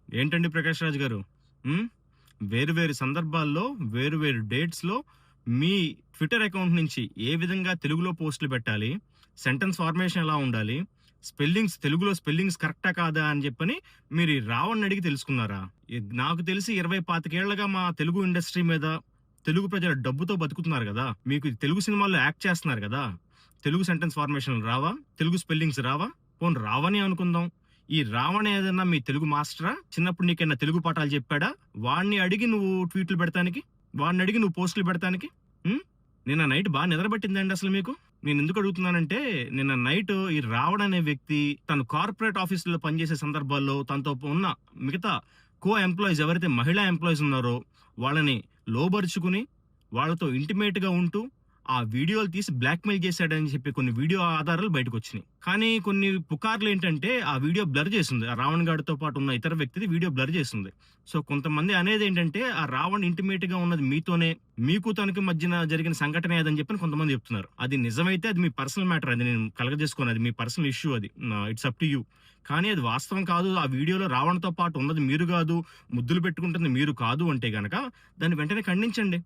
ఏంటండి ప్రకాష్ రాజ్ గారు? హ్మ్. వేరు వేరు సందర్భాల్లో, వేరు వేరు డేట్స్‌లో మీ ట్విట్టర్ అకౌంట్ నుంచి ఏ విధంగా తెలుగులో పోస్టులు పెట్టాలి? సెంటెన్స్ ఫార్మేషన్ ఎలా ఉండాలి? తెలుగులో స్పెల్లింగ్స్ కరెక్టా కాదా అని చెప్పని మీరు ఈ రావణ్‌ని అడిగి తెలుసుకున్నారా? నాకు తెలిసి 20, 25 ఏళ్లుగా మా తెలుగు ఇండస్ట్రీ మీద తెలుగు ప్రజల డబ్బుతో బతుకుతున్నారు గదా! మీకు తెలుగు సినిమాల్లో యాక్ట్ చేస్తున్నారు గదా! తెలుగు సెంటెన్స్ ఫార్మేషన్‌లు రావా? తెలుగు స్పెల్లింగ్స్ రావా? పోనీ రావనే అనుకుందాం. ఈ రావణ ఏదన్నా మీ తెలుగు మాస్టరా? చిన్నప్పుడు నీకేమన్నా తెలుగు పాఠాలు చెప్పాడా? వాడిని అడిగి నువ్వు ట్వీట్లు పెడతానికి? వాడిని అడిగి నువ్వు పోస్టులు పెడతానికి? హ్మ్. నిన్న నైట్ నిద్ర పట్టిందండి అసలు మీకు? నేనెందుకు అడుగుతున్నానంటే, నిన్న నైట్ ఈ రావణ అనే వ్యక్తి తను కార్పొరేట్ ఆఫీసులో పనిచేసే సందర్భాల్లో తనతో ఉన్న మిగతా ఎంప్లాయీస్ ఎవరైతే మహిళా ఎంప్లాయీస్ ఉన్నారో వాళ్ళని లోబరుచుకుని, వాళ్ళతో ఇంటిమేట్‌గా ఉంటూ ఆ వీడియోలు తీసి బ్లాక్‌మెయిల్ చేశాడని చెప్పి కొన్ని వీడియో ఆధారాలు బయటకొచ్చినియి. కానీ కొన్ని పుకార్లేంటంటే ఆ వీడియో బ్లర్ చేసుంది. ఆ రావణ్ గాడితో పాటు ఉన్న ఇతర వ్యక్తిది వీడియో బ్లర్ చేసుంది. సో కొంతమంది అనేదేంటంటే ఆ రావణ్ ఇంటిమేట్‌గా ఉన్నది మీతోనే, మీకు తనకి మధ్యన జరిగిన సంఘటనే అదని చెప్పని కొంతమంది చెప్తున్నారు. అది నిజమైతే అది మీ పర్సనల్ మ్యాటర్. అది నేను కలగజేసుకోను. అది మీ పర్సనల్ ఇష్యూ అది. It's up to you. కానీ అది వాస్తవం కాదు. ఆ వీడియోలో రావణ్‌తో పాటు ఉన్నది మీరు గాదు, ముద్దులు పెట్టుకుంటుంది మీరు కాదు అంటే గనక దాన్ని వెంటనే ఖండించండి.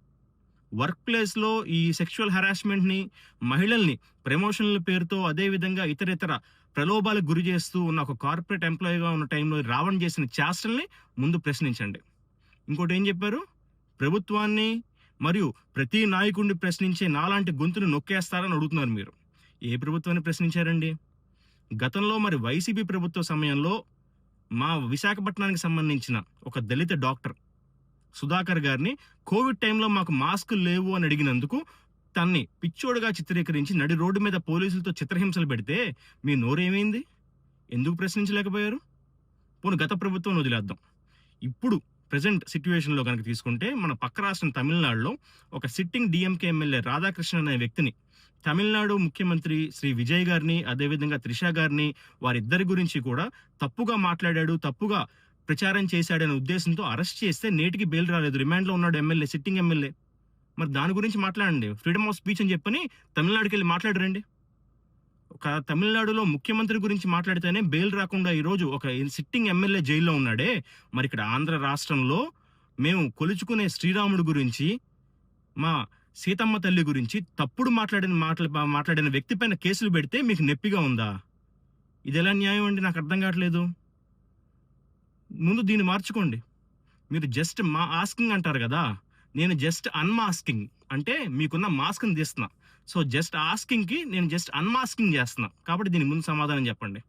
వర్క్ ప్లేస్‌లో ఈ సెక్షువల్ హరాస్మెంట్‌ని, మహిళల్ని ప్రమోషన్‌ల పేరుతో అదే విధంగా ఇతరితర ప్రలోభాలకు గురి చేస్తూ ఉన్న ఒక కార్పొరేట్ ఎంప్లాయీగా ఉన్న టైంలో రావణ్ చేసిన చేష్టల్ని ముందు ప్రశ్నించండి. ఇంకోటేం చెప్పారు? ప్రభుత్వాన్ని మరియు ప్రతి నాయకుడిని ప్రశ్నించే నాలాంటి గొంతును నొక్కేస్తారని అడుగుతున్నారు మీరు. ఏ ప్రభుత్వాన్ని ప్రశ్నించారండి? గతంలో మరి వైసీపీ ప్రభుత్వ సమయంలో మా విశాఖపట్నానికి సంబంధించిన ఒక దళిత డాక్టర్ సుధాకర్ గారిని కోవిడ్ టైంలో మాకు మాస్కులు లేవు అని అడిగినందుకు తన్ని పిచ్చోడుగా చిత్రీకరించి నడి రోడ్డు మీద పోలీసులతో చిత్రహింసలు పెడితే మీ నోరేమైంది? ఎందుకు ప్రశ్నించలేకపోయారు? పోనీ గత ప్రభుత్వం వదిలేద్దాం. ఇప్పుడు ప్రెజెంట్ సిట్యుయేషన్‌లో గనక తీసుకుంటే మన పక్క రాష్ట్రం తమిళనాడులో ఒక సిట్టింగ్ డీఎంకే ఎమ్మెల్యే రాధాకృష్ణన్ అనే వ్యక్తిని తమిళనాడు ముఖ్యమంత్రి శ్రీ విజయ్ గారిని, అదేవిధంగా త్రిష గారిని వారిద్దరి గురించి కూడా తప్పుగా మాట్లాడాడు, తప్పుగా ప్రచారం చేశాడనే ఉద్దేశంతో అరెస్ట్ చేస్తే నేటికి బెయిల్ రాలేదు. రిమాండ్‌లో ఉన్నాడు ఎమ్మెల్యే, సిట్టింగ్ ఎమ్మెల్యే. మరి దాని గురించి మాట్లాడండి. ఫ్రీడమ్ ఆఫ్ స్పీచ్ అని చెప్పని తమిళనాడుకెళ్ళి మాట్లాడరండి. ఒక తమిళనాడులో ముఖ్యమంత్రి గురించి మాట్లాడితేనే బెయిల్ రాకుండా ఈరోజు ఒక సిట్టింగ్ ఎమ్మెల్యే జైల్లో ఉన్నాడే. మరి ఇక్కడ ఆంధ్ర రాష్ట్రంలో మేము కొలుచుకునే శ్రీరాముడు గురించి, మా సీతమ్మ తల్లి గురించి తప్పుడు మాట్లాడిన వ్యక్తి పైన కేసులు పెడితే మీకు నొప్పిగా ఉందా? ఇదెలా న్యాయం అండి? నాకు అర్థం కావట్లేదు. ముందు దీన్ని మార్చుకోండి. మీరు జస్ట్ ఆస్కింగ్ అంటారు గదా! నేను జస్ట్ అన్‌మాస్కింగ్. అంటే మీకున్న మాస్క్‌ని తీస్తున్నా. సో, జస్ట్ ఆస్కింగ్‌కి నేను జస్ట్ అన్‌మాస్కింగ్ జేస్తున్నా. కాబట్టి దీనికి ముందు సమాధానం జెప్పండి.